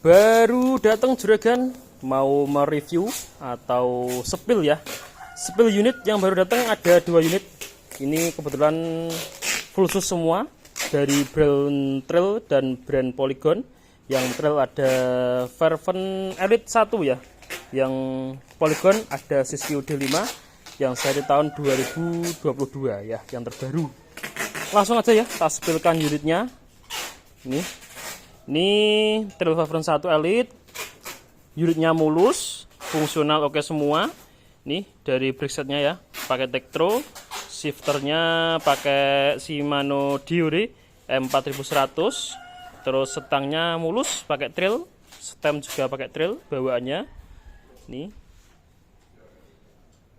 Baru datang juragan, mau mereview atau sepil ya. Sepil unit yang baru datang ada 2 unit. Ini kebetulan full sus semua dari brand Trail dan brand Polygon. Yang Trail ada Fervent Elite 1 ya. Yang Polygon ada CCU D5 yang seri tahun 2022 ya, yang terbaru. Langsung aja ya, kita sepilkan unitnya. Ini Trail Fervent 1 Elite. Unitnya mulus, fungsional oke semua. Nih dari bricksetnya ya, pakai Tektro. Shifternya pakai Shimano Diore M4100. Terus setangnya mulus pakai Trail, stem juga pakai Trail bawaannya. Nih.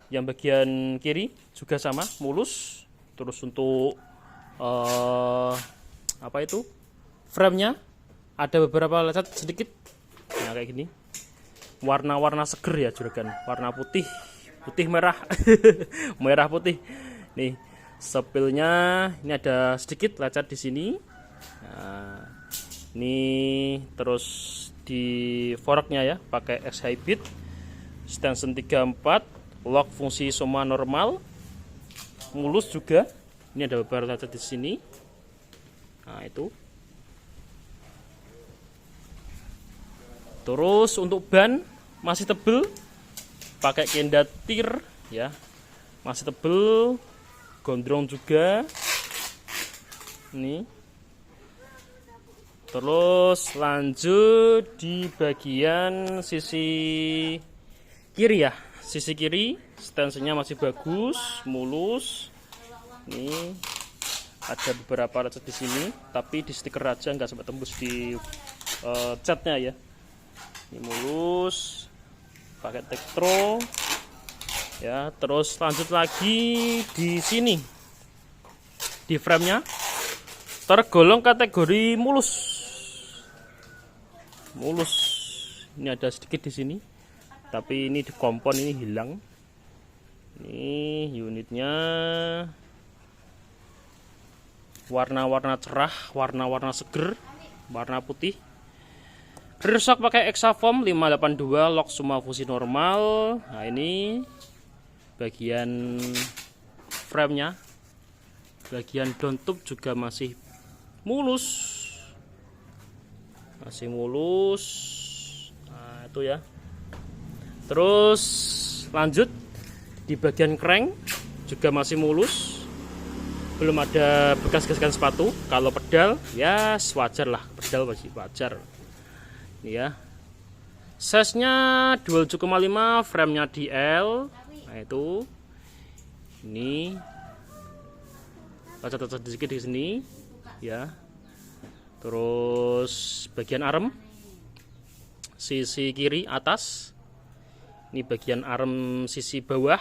Yang bagian kiri juga sama, mulus. Terus untuk apa itu? Frame-nya ada beberapa lecet sedikit. Nah, kayak gini. Warna-warna seger ya juragan, warna putih, putih merah. Merah putih. Nih, sepilnya ini ada sedikit lecet di sini. Nah, ini terus di forknya ya, pakai X Hybrid. Stanson 34, lock fungsi semua normal. Mulus juga. Ini ada beberapa lecet di sini. Nah, itu. Terus untuk ban masih tebel, pakai Kenda Tir ya, masih tebel, gondrong juga. Ini. Terus lanjut di bagian sisi kiri ya, sisi kiri stansinya masih bagus, mulus. Ini ada beberapa lecet di sini, tapi di stiker aja nggak sampai tembus di catnya ya. Ini mulus, pakai Tektro ya. Terus lanjut lagi di sini, di frame-nya tergolong kategori mulus. Mulus. Ini ada sedikit di sini, tapi ini di kompon ini hilang. Ini unitnya warna-warna cerah, warna-warna seger, warna putih. Rear shock pakai Exafoam 582, lock semua fungsi normal. Nah, ini bagian frame-nya, bagian down tube juga masih mulus, masih mulus. Nah, itu ya. Terus lanjut di bagian crank juga masih mulus, belum ada bekas-bekas sepatu. Kalau pedal ya wajar lah, pedal masih wajar. Ini ya, size-nya 27,5, frame-nya DL. Nah, itu. Ini lecet-lecet sedikit di sini ya. Terus bagian arm sisi kiri atas. Ini bagian arm sisi bawah.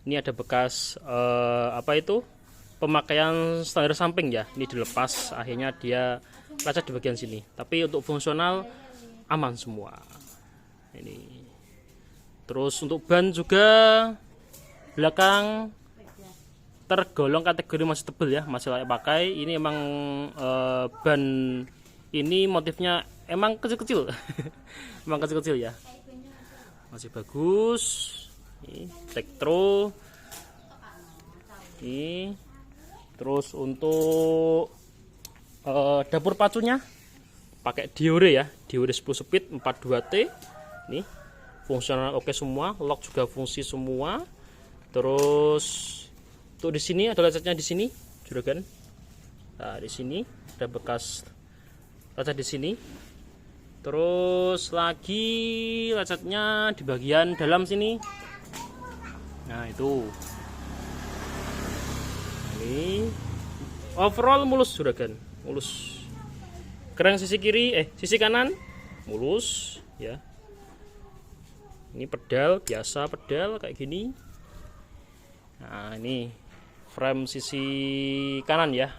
Ini ada bekas apa itu? Pemakaian standar samping ya. Ini dilepas, akhirnya dia lecet di bagian sini. Tapi untuk fungsional aman semua. Ini. Terus untuk ban juga belakang tergolong kategori masih tebel ya, masih layak pakai. Ini emang ban ini motifnya emang kecil-kecil. Emang kecil-kecil ya. Masih bagus. Ini Tektro. Ini. Terus untuk dapur pacunya pakai Diore ya, Diore 10 speed 42T. Nih, fungsional oke semua, lock juga fungsi semua. Terus untuk di sini ada lecetnya di sini, juragan. Nah, di sini ada bekas lecet di sini. Terus lagi lecetnya di bagian dalam sini. Nah, itu. Nah, ini overall mulus juragan, mulus. Kerang sisi kiri, sisi kanan mulus ya. Ini pedal biasa, pedal kayak gini. Nah, ini frame sisi kanan ya,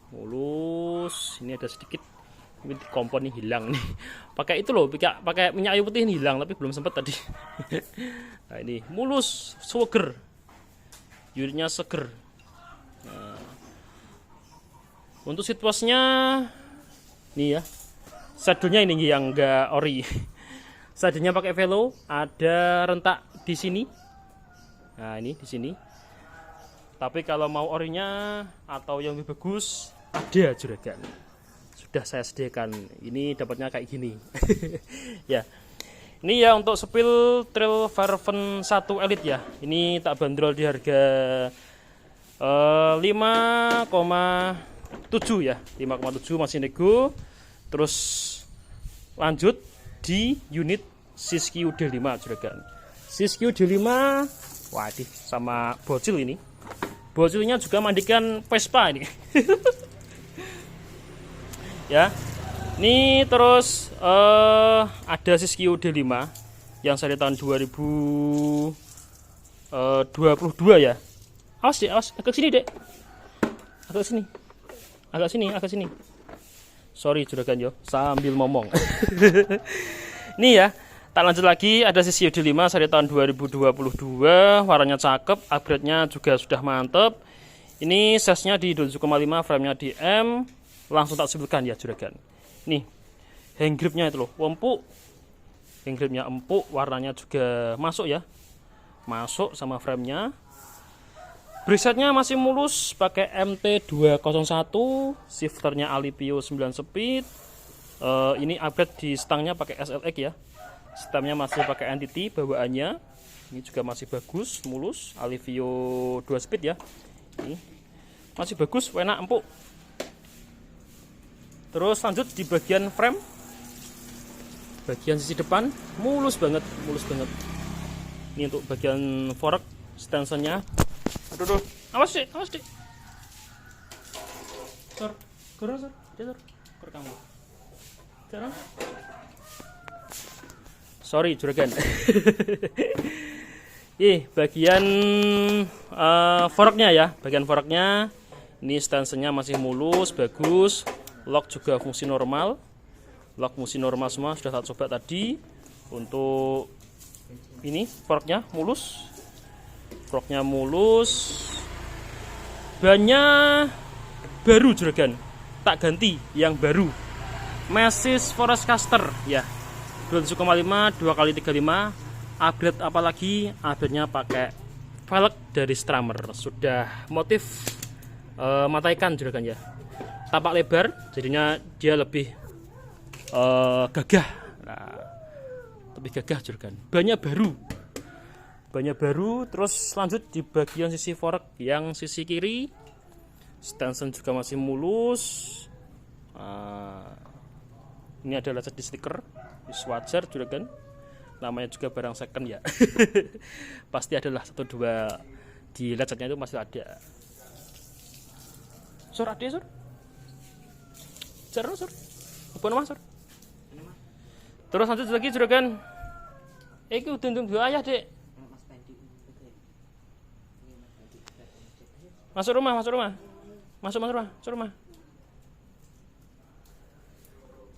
mulus. Ini ada sedikit, ini kompon ini hilang nih. Pakai itu loh, pakai minyak kayu putih ini hilang, tapi belum sempat tadi. Nah, ini mulus, seger, unitnya seger. Nah, untuk situasinya nih ya, sadelnya ini yang enggak ori. Sadelnya pakai velo, ada rentak di sini. Nah, ini di sini. Tapi kalau mau orinya atau yang lebih bagus, ada juragan. Sudah saya sediakan. Ini dapatnya kayak gini. Ya. Ini ya untuk sepil Trail Verven 1 Elite ya. Ini tak bandrol di harga 5,7 ya. 5,7 masih nego. Terus lanjut di unit Siskiyou D5 juragan. Siskiyou D5 waduh sama bocil ini. Bocilnya juga mandikan Vespa ini. Ya. Ini terus ada Siskiyou D5 yang seri tahun 2022 ya. Awas deh, awas agak sini dek. Agak sini. Agak sini, agak sini. Sorry juragan yo, sambil ngomong. Ini ya, tak lanjut lagi ada Siskiyou D5 seri tahun 2022, warnanya cakep, upgrade-nya juga sudah mantep. Ini size-nya di 7,5, frame-nya di M. Langsung tak sebutkan ya juragan. Nih, hand grip-nya itu loh, empuk. Hand grip-nya empuk, warnanya juga masuk ya. Masuk sama frame-nya. Presetnya masih mulus, pakai MT201, shifternya Alipio 9 speed. Ini upgrade di stangnya pakai SLX ya. Stemnya masih pakai entity bawaannya. Ini juga masih bagus, mulus, Alivio 2 speed ya. Ini masih bagus, enak, empuk. Terus lanjut di bagian frame, bagian sisi depan mulus banget, mulus banget. Ini untuk bagian fork stansinya. Aduh, awas deh, awas deh. Sor, kurang sor, dia sor, kurang kamu. Jarang. Sorry juragan. Bagian forknya ya, bagian forknya ini stansinya masih mulus, bagus. Lock juga fungsi normal. Lock fungsi normal semua sudah saya coba tadi. Untuk ini forknya mulus. Forknya mulus. Bannya baru juragan. Tak ganti, yang baru. Masis Forest Caster ya. 27,5 2x35. Upgrade apalagi? Upgrade-nya pakai velg dari Strammer. Sudah motif mata ikan juragan ya. Tapak lebar, jadinya dia lebih gagah. Nah, lebih gagah juragan. Bannya baru. Bannya baru. Terus lanjut di bagian sisi fork yang sisi kiri. Stanson juga masih mulus. Ini ada lecet di stiker. Wajar juragan. Namanya juga barang second ya. Pasti adalah 1-2 di lecetnya itu masih ada. Sur, ada sur. Jarno sur, apa nama sur? Terus lanjut lagi juragan. Iki udah dua ayah dek. Masuk rumah, masuk rumah, masuk rumah, masuk rumah.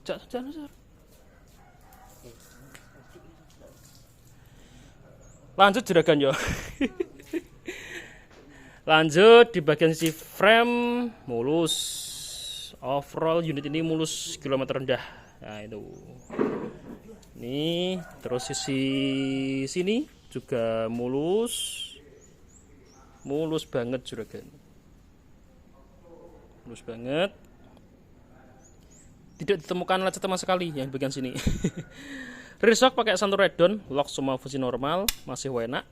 Jangan sur. Lanjut juragan yo. Lanjut di bagian sisi frame mulus. Overall unit ini mulus, kilometer rendah. Nah itu. Nih, terus sisi sini juga mulus. Mulus banget juragan. Mulus banget. Tidak ditemukan lecet sama sekali yang bagian sini. Rear shock pakai Santur Redon, lock semua fungsi normal, masih enak.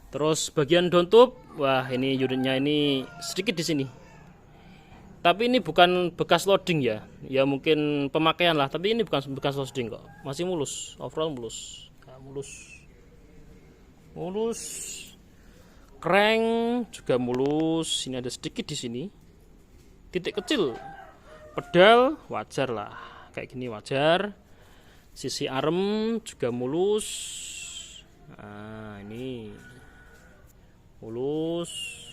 Terus bagian downtup, wah ini unitnya ini sedikit di sini. Tapi ini bukan bekas loading ya. Ya mungkin pemakaian lah, tapi ini bukan bekas loading kok. Masih mulus, overall mulus. Nah, mulus. Mulus. Crank juga mulus. Ini ada sedikit di sini. Titik kecil. Pedal wajar lah. Kayak gini wajar. Sisi arm juga mulus. Nah, ini mulus.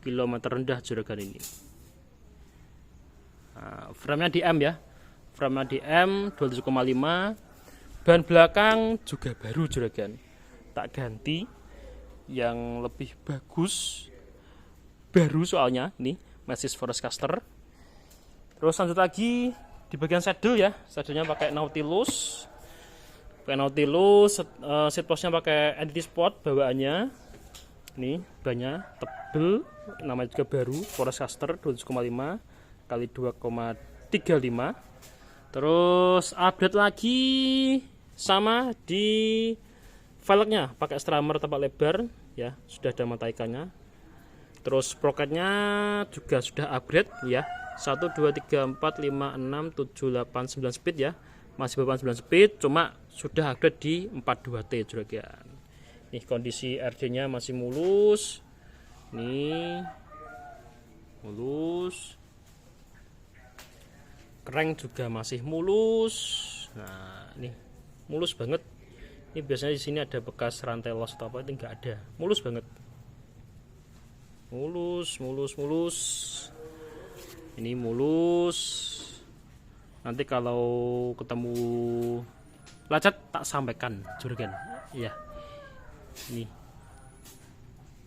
Kilometer rendah juragan ini. Nah, frame-nya di M ya. Frame-nya di M 27,5. Ban belakang juga baru juragan. Tak ganti yang lebih bagus. Baru soalnya ini Masis Forest Caster. Terus lanjut lagi di bagian saddle ya, saddlenya pakai Nautilus. Seat postnya pakai Entity Sport bawaannya. Ini bannya tebel, namanya juga baru, Forest Caster 12,5 kali 2,35. Terus update lagi sama di velgnya pakai strammer tempat lebar ya, sudah ada mata ikannya. Terus sprocketnya juga sudah upgrade ya, 1 2 3 4 5 6 7 8 9 speed ya, masih beban 9 speed, cuma sudah upgrade di 42T juragan. Nih kondisi RD nya masih mulus, nih mulus, crank juga masih mulus. Nah ini mulus banget. Ini biasanya di sini ada bekas rantai los atau apa, itu nggak ada, mulus banget, mulus. Ini mulus. Nanti kalau ketemu lecet tak sampaikan juragan. Iya. Ini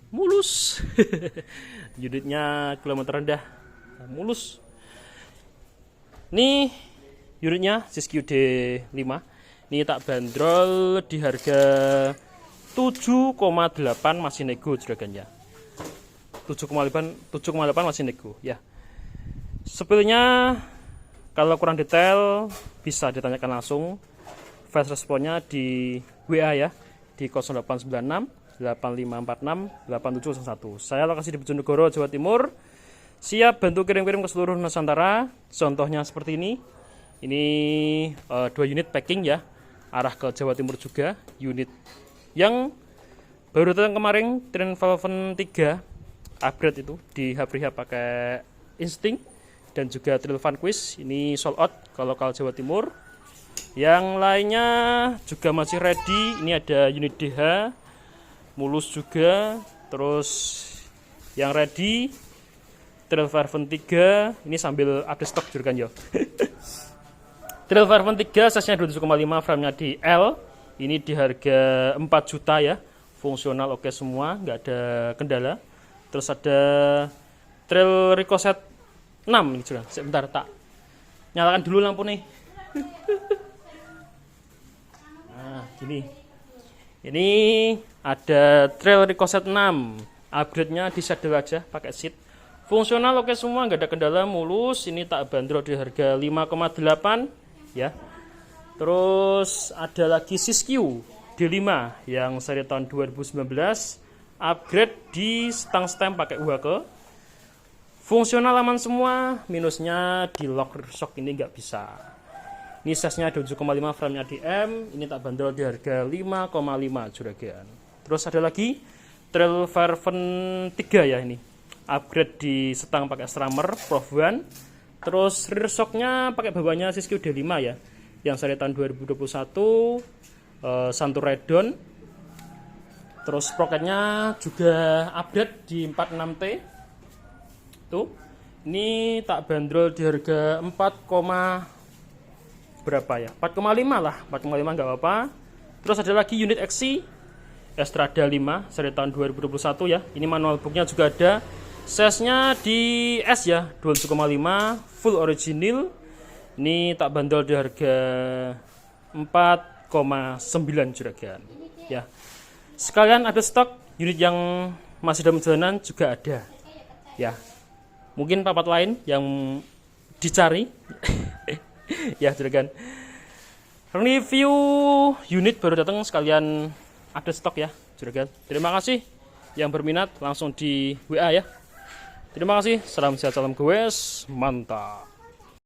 mulus. Unitnya kilometer rendah, mulus. Ini unitnya Siskiyou D5. Ini tak bandrol di harga 7,8 masih nego juragan ya. 7,8 masih nego ya. Spillnya kalau kurang detail bisa ditanyakan langsung. Fast responnya di WA ya, di 0896 8546 8701. Saya lokasi di Bojonegoro, Jawa Timur. Siap bantu kirim-kirim ke seluruh Nusantara. Contohnya seperti ini. Ini 2 unit packing ya, arah ke Jawa Timur juga. Unit yang baru datang kemarin, Trend Valven 3 upgrade itu di Hapriha pakai Instinct, dan juga Trail Vanquish ini sold out ke lokal Jawa Timur. Yang lainnya juga masih ready. Ini ada unit DH mulus juga. Terus yang ready Trail Valven 3 ini sambil update stok juragan yo. Trail Valven 3 size-nya 27,5, frame-nya di L. Ini di harga 4 juta ya. Fungsional oke semua, nggak ada kendala. Terus ada Trail Ricochet 6 ini juga. Sebentar tak nyalakan dulu lampu nih. Nah, gini. Ini ada Trail Ricochet 6. Upgrade-nya di saddle aja pakai seat. Fungsional oke semua, nggak ada kendala, mulus. Ini tak bandrol di harga 5,8 ya. Terus ada lagi Siskiyou D5 yang seri tahun 2019, upgrade di stang stem pakai UHK. Fungsional aman semua, minusnya di lock shock ini nggak bisa. Ini size-nya 7,5, frame-nya DM. Ini tak bandrol di harga 5,5 juragan. Terus ada lagi Trail Valven 3 ya, ini upgrade di setang pakai strammer Prof 1. Terus rear shock-nya pakai bawahnya Siskiyou D5 ya, yang seri tahun 2021, Santur Redon. Terus sprocketnya juga upgrade di 46T. Tuh, ini tak bandrol di harga 4,5 lah, 4,5 nggak apa-apa. Terus ada lagi unit XC Estrada 5 seri tahun 2021 ya. Ini manual booknya juga ada. Size-nya di S ya, 27,5, full original. Ini tak bandol di harga 4,9 juragan ya. Sekalian ada stok unit yang masih dalam perjalanan juga ada ya. Mungkin papat lain yang dicari ya juragan. Review unit baru datang, sekalian ada stok ya juragan. Terima kasih yang berminat, langsung di WA ya. Terima kasih, salam sehat, salam goes, mantap.